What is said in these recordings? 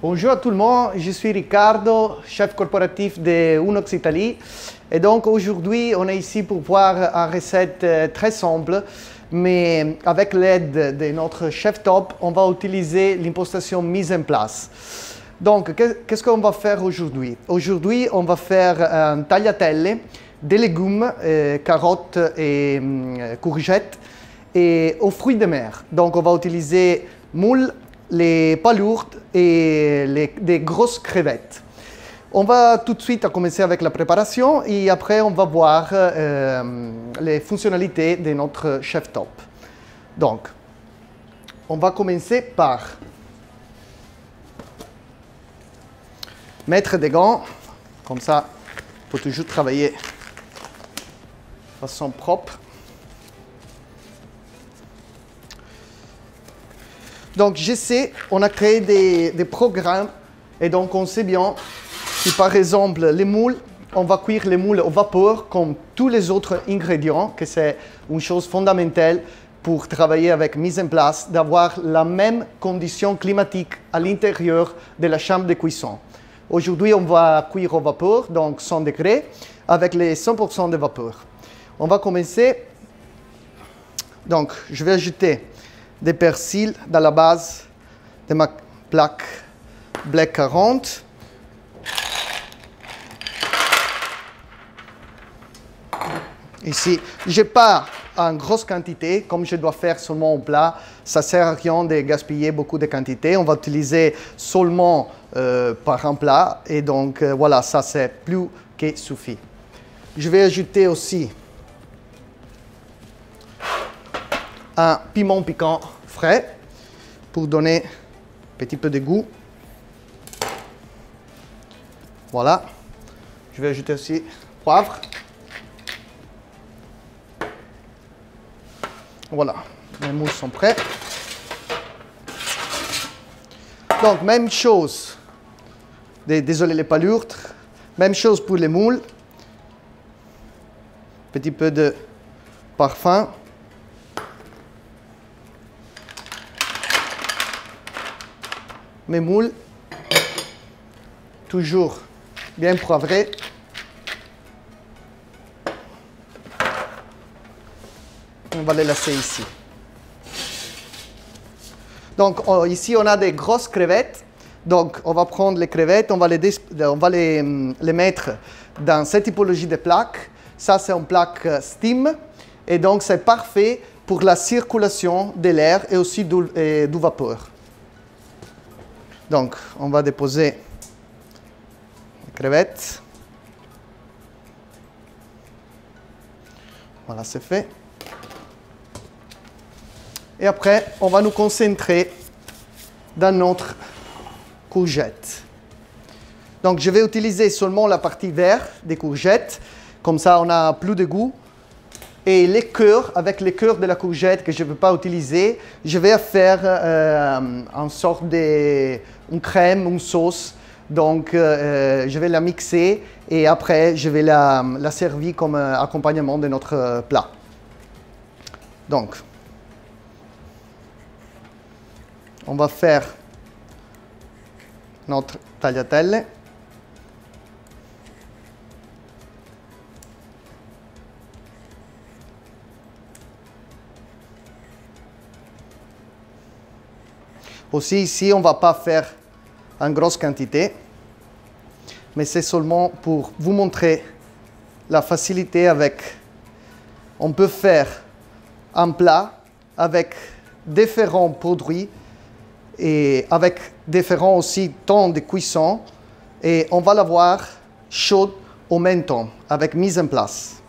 Bonjour à tout le monde, je suis Ricardo, chef corporatif de Unox Italie. Et donc aujourd'hui, on est ici pour voir une recette très simple, mais avec l'aide de notre chef top, on va utiliser l'impostation mise en place. Donc, qu'est-ce qu'on va faire aujourd'hui? Aujourd'hui, on va faire un tagliatelle, des légumes, carottes et courgettes, et aux fruits de mer. Donc, on va utiliser moules, les palourdes et des grosses crevettes. On va tout de suite commencer avec la préparation et après on va voir les fonctionnalités de notre chef top. Donc, on va commencer par mettre des gants, comme ça pour toujours travailler de façon propre. Donc, je sais, on a créé des programmes et donc on sait bien si par exemple les moules, on va cuire les moules au vapeur comme tous les autres ingrédients, que c'est une chose fondamentale pour travailler avec mise en place, d'avoir la même condition climatique à l'intérieur de la chambre de cuisson. Aujourd'hui, on va cuire au vapeur, donc 100 degrés, avec les 100% de vapeur. On va commencer. Donc, je vais ajouter des persils dans la base de ma plaque Black 40. Ici, je n'ai pas en grosse quantité, comme je dois faire seulement au plat. Ça ne sert à rien de gaspiller beaucoup de quantité. On va utiliser seulement par un plat. Et donc, voilà, ça c'est plus que suffit. Je vais ajouter aussi un piment piquant frais pour donner un petit peu de goût. Voilà. Je vais ajouter aussi poivre. Voilà, les moules sont prêts. Donc, même chose. Désolé les palourdes. Même chose pour les moules. Petit peu de parfum. Mes moules, toujours bien poivrés. On va les laisser ici. Donc ici on a des grosses crevettes. Donc on va prendre les crevettes, on va les mettre dans cette typologie de plaques. Ça c'est une plaque steam et donc c'est parfait pour la circulation de l'air et aussi du vapeur. Donc, on va déposer les crevettes. Voilà, c'est fait. Et après, on va nous concentrer dans notre courgette. Donc, je vais utiliser seulement la partie verte des courgettes. Comme ça, on a plus de goût. Et les cœurs, avec les cœurs de la courgette que je ne veux pas utiliser, je vais faire une sorte une crème, une sauce. Donc, je vais la mixer et après, je vais la servir comme accompagnement de notre plat. Donc, on va faire notre tagliatelle. Aussi ici, on ne va pas faire en grosse quantité, mais c'est seulement pour vous montrer la facilité avec. On peut faire un plat avec différents produits et avec différents aussi temps de cuisson et on va l'avoir chaude au même temps avec mise en place.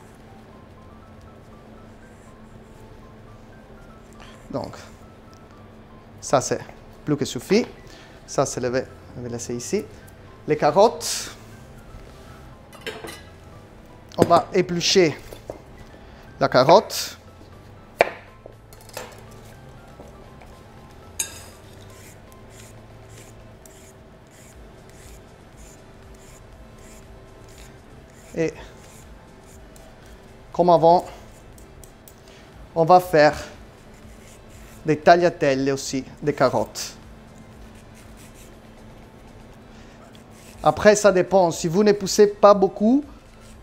Donc, ça c'est plus que suffit. Ça, c'est je vais laisser ici. Les carottes. On va éplucher la carotte. Et comme avant, on va faire des tagliatelles aussi, des carottes. Après, ça dépend. Si vous ne poussez pas beaucoup,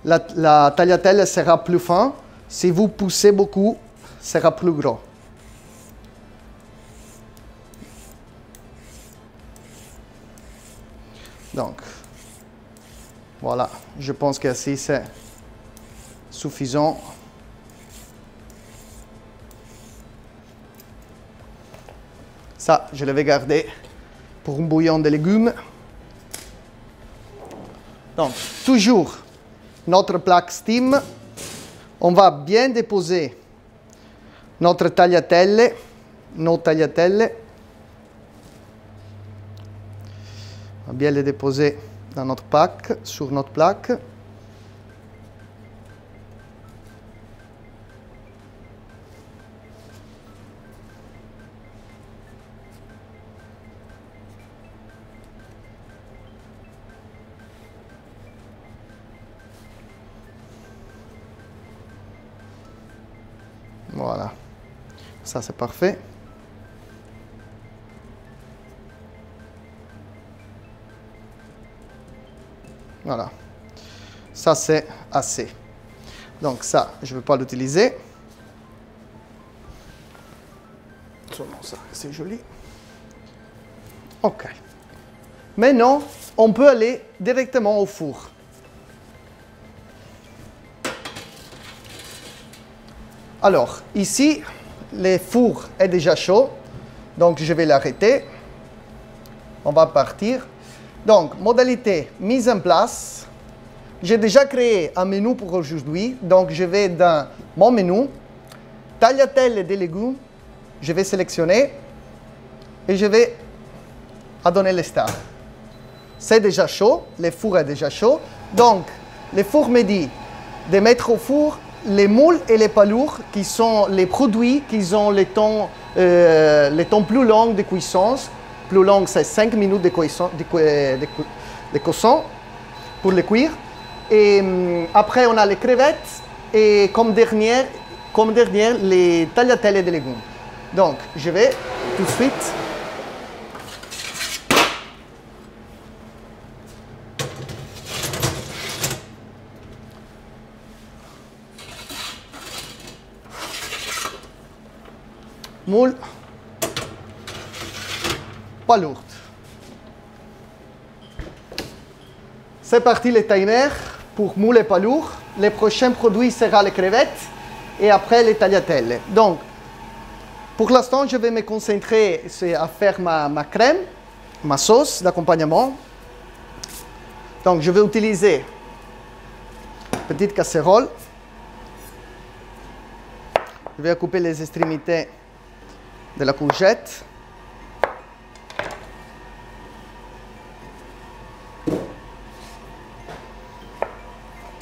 la tagliatelle sera plus fin. Si vous poussez beaucoup, sera plus gros. Donc, voilà. Je pense qu'ainsi, c'est suffisant. Ça, je le vais garder pour un bouillon de légumes. Donc, toujours notre plaque steam. On va bien déposer notre tagliatelle, nos tagliatelles. On va bien les déposer dans notre plaque, sur notre plaque. Voilà, ça c'est parfait. Voilà, ça c'est assez. Donc ça, je ne vais pas l'utiliser. Seulement ça, c'est joli. Ok. Maintenant, on peut aller directement au four. Alors, ici, le four est déjà chaud, donc je vais l'arrêter. On va partir. Donc, modalité mise en place. J'ai déjà créé un menu pour aujourd'hui, donc je vais dans mon menu, tagliatelle de légumes, je vais sélectionner et je vais donner les stars. C'est déjà chaud, le four est déjà chaud, donc le four me dit de mettre au four les moules et les palourdes, qui sont les produits qui ont les temps plus longs de cuisson. Plus long, c'est 5 minutes de cuisson pour les cuire. Et après, on a les crevettes et comme dernière les tagliatelles de légumes. Donc, je vais tout de suite moule, palourde. C'est parti le timer pour moule et palourde. Le prochain produit sera les crevettes et après les tagliatelles. Donc, pour l'instant, je vais me concentrer à faire ma crème, ma sauce d'accompagnement. Donc, je vais utiliser une petite casserole. Je vais couper les extrémités de la courgette.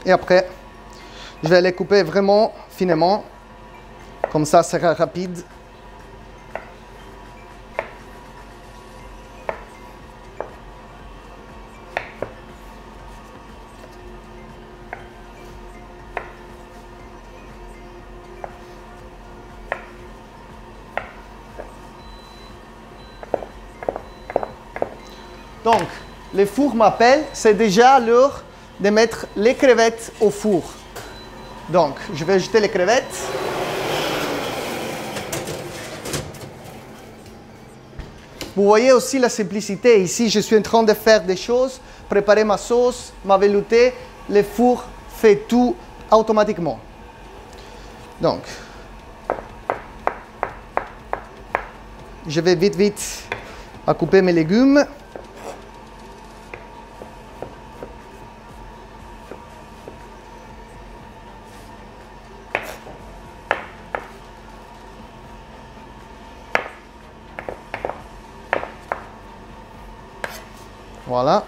Et après, je vais les couper vraiment finement. Comme ça sera rapide. Donc, le four m'appelle, c'est déjà l'heure de mettre les crevettes au four. Donc, je vais ajouter les crevettes. Vous voyez aussi la simplicité. Ici, je suis en train de faire des choses, préparer ma sauce, ma velouté. Le four fait tout automatiquement. Donc, je vais vite à couper mes légumes. Voilà.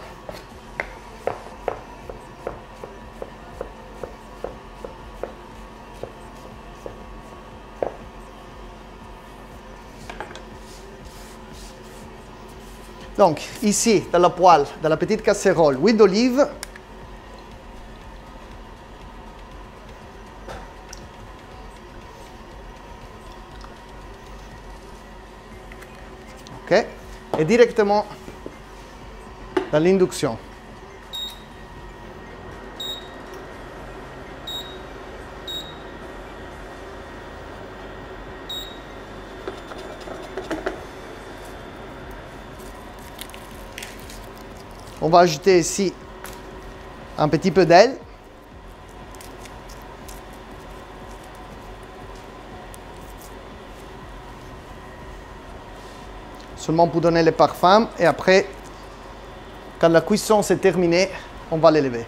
Donc, ici, dans la poêle, dans la petite casserole, huile d'olive. OK. Et directement dans l'induction. On va ajouter ici un petit peu d'ail. Seulement pour donner le parfum. Et après, quand la cuisson s'est terminée, on va l'élever.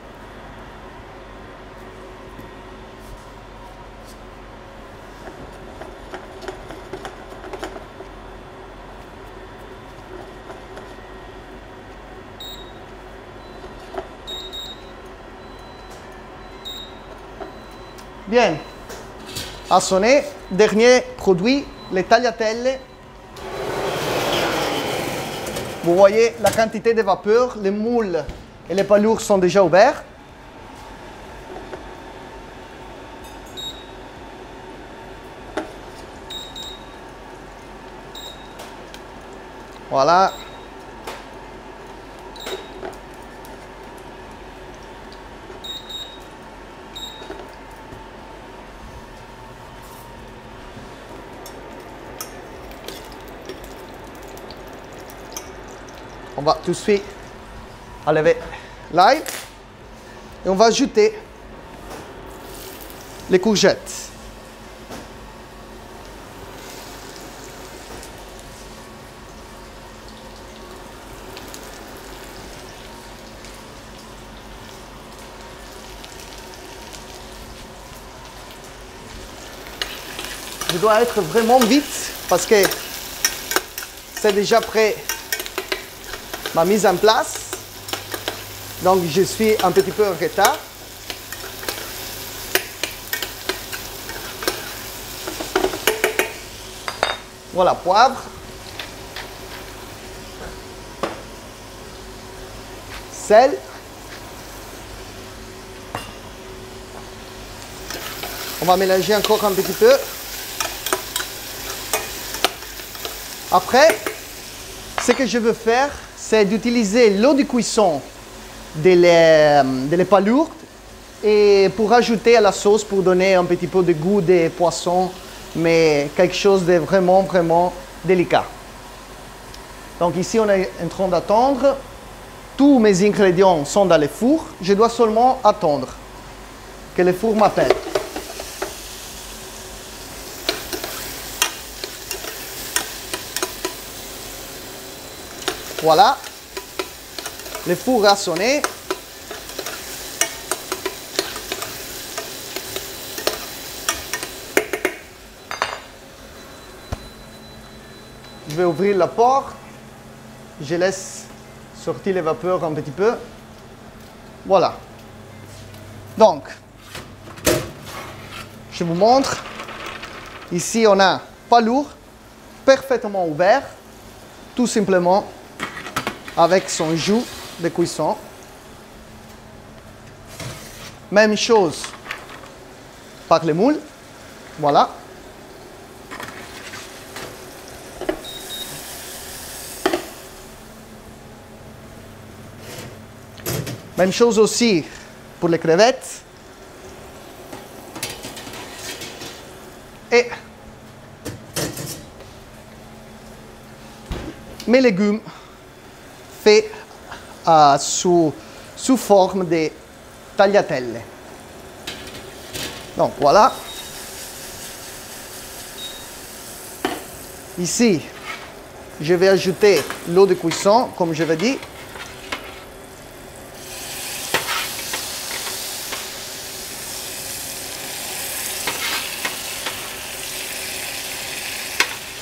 Bien, assaisonné. Dernier produit, les tagliatelles. Vous voyez la quantité de vapeur, les moules et les palourdes sont déjà ouverts. Voilà. On va tout de suite enlever l'ail et on va ajouter les courgettes. Je dois être vraiment vite parce que c'est déjà prêt. Ma mise en place, donc je suis un petit peu en retard. Voilà, poivre, sel, on va mélanger encore un petit peu. Après, ce que je veux faire, c'est d'utiliser l'eau de cuisson des palourdes et pour ajouter à la sauce pour donner un petit peu de goût des poissons, mais quelque chose de vraiment, vraiment délicat. Donc ici, on est en train d'attendre. Tous mes ingrédients sont dans le four. Je dois seulement attendre que le four m'appelle. Voilà, le four a sonné. Je vais ouvrir la porte. Je laisse sortir les vapeurs un petit peu. Voilà. Donc, je vous montre. Ici, on a palourd parfaitement ouvert, tout simplement avec son jus de cuisson. Même chose par les moules. Voilà. Même chose aussi pour les crevettes. Et mes légumes faits sous forme de tagliatelle. Donc voilà. Ici, je vais ajouter l'eau de cuisson, comme je l'ai dit.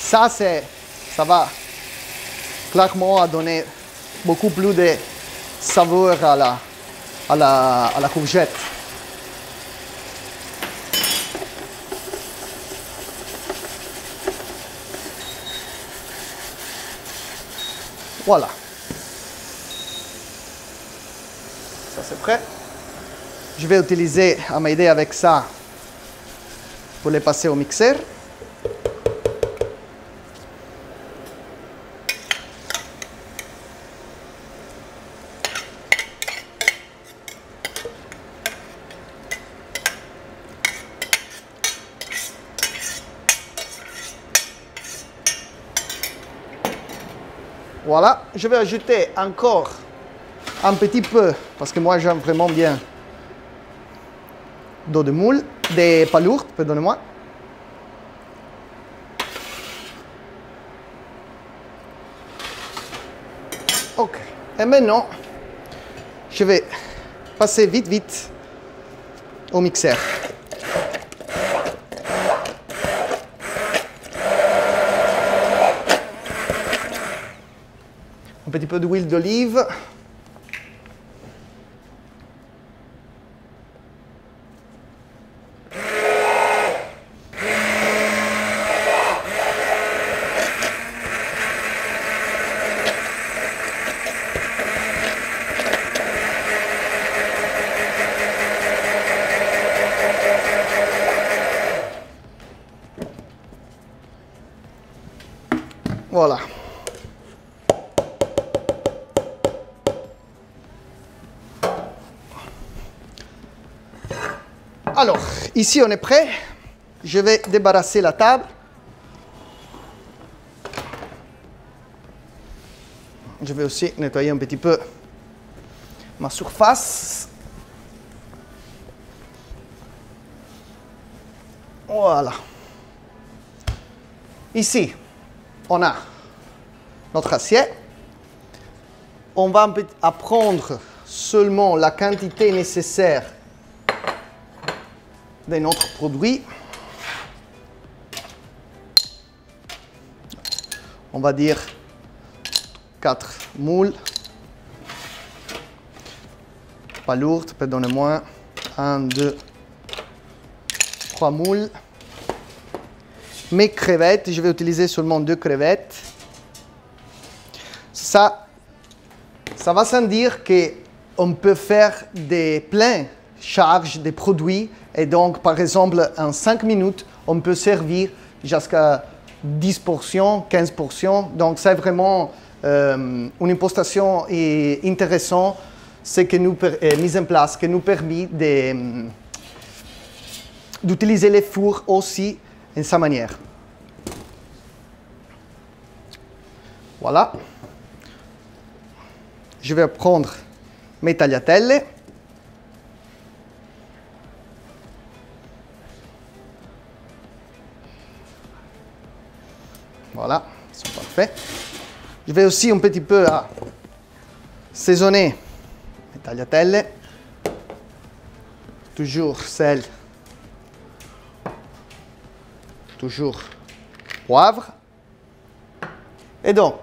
Ça va clairement donner beaucoup plus de saveur à la courgette. Voilà. Ça c'est prêt. Je vais utiliser à m'aider avec ça pour les passer au mixeur. Voilà, je vais ajouter encore un petit peu, parce que moi j'aime vraiment bien d'eau de moule, des palourdes, pardonnez-moi. Ok, et maintenant, je vais passer vite au mixeur. Un petit peu d'huile d'olive. Voilà. Alors, ici on est prêt. Je vais débarrasser la table. Je vais aussi nettoyer un petit peu ma surface. Voilà. Ici, on a notre assiette. On va prendre seulement la quantité nécessaire de notre produit. On va dire 4 moules. Pas lourdes, pardonnez-moi. 1, 2, 3 moules. Mes crevettes, je vais utiliser seulement 2 crevettes. Ça va sans dire qu'on peut faire des pleins charges des produits. Et donc, par exemple, en 5 minutes, on peut servir jusqu'à 10 portions, 15 portions. Donc, c'est vraiment une impostation intéressante, mise en place, qui nous permet d'utiliser les fours aussi de sa manière. Voilà. Je vais prendre mes tagliatelles. Voilà, c'est parfait. Je vais aussi un petit peu assaisonner mes tagliatelles. Toujours sel. Toujours poivre. Et donc,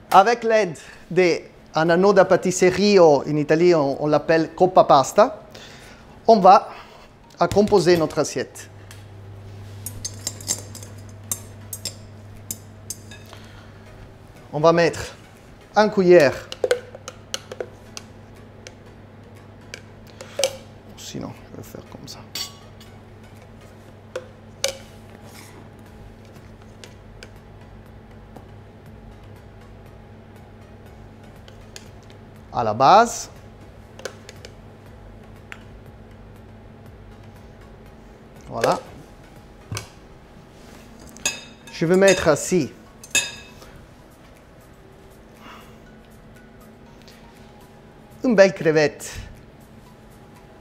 avec l'aide d'un anneau de pâtisserie, ou en Italie on l'appelle coppa pasta, on va composer notre assiette. On va mettre une cuillère, sinon je vais faire comme ça. À la base. Voilà. Je vais mettre ici une belle crevette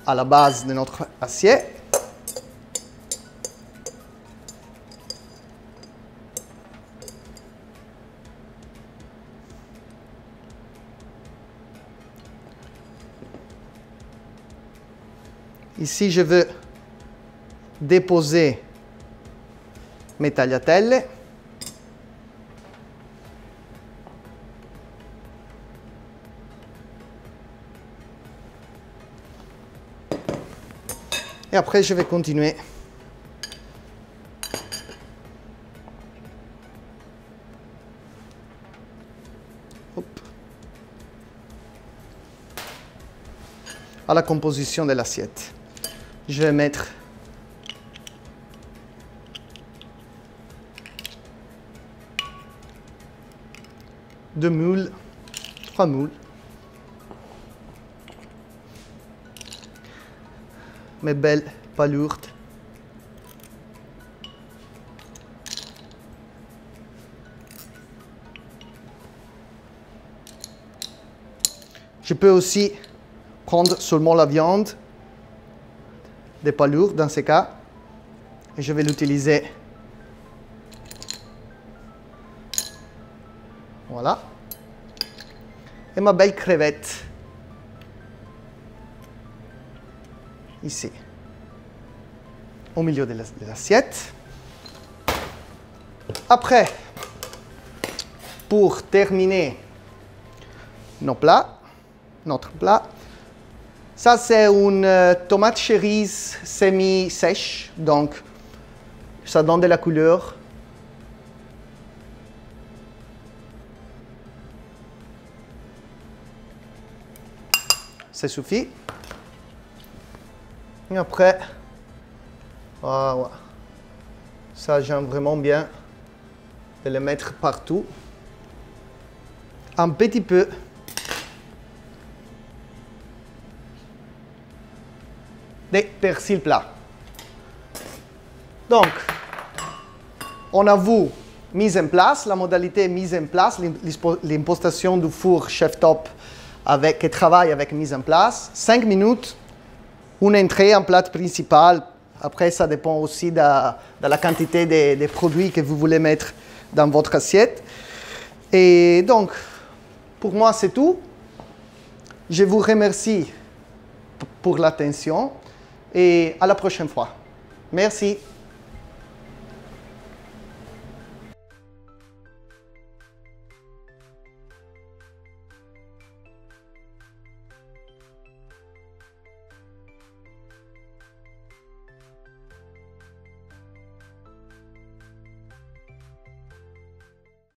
à la base de notre assiette. Ici, je veux déposer mes tagliatelles. Et après, je vais continuer. Hop. À la composition de l'assiette. Je vais mettre deux moules, 3 moules. Mes belles palourdes. Je peux aussi prendre seulement la viande, des pas lourds dans ce cas, et je vais l'utiliser. Voilà. Et ma belle crevette. Ici. Au milieu de l'assiette. Après, pour terminer notre plat, ça c'est une tomate cerise semi-sèche, donc ça donne de la couleur. Ça suffit. Et après, voilà. Ça j'aime vraiment bien de le mettre partout. Un petit peu. De persil plat. Donc, on a vu mise en place, la modalité mise en place, l'impostation du four chef top qui travaille avec mise en place. 5 minutes, une entrée, un plat principal. Après, ça dépend aussi de la quantité de produits que vous voulez mettre dans votre assiette. Et donc, pour moi, c'est tout. Je vous remercie pour l'attention et à la prochaine fois. Merci.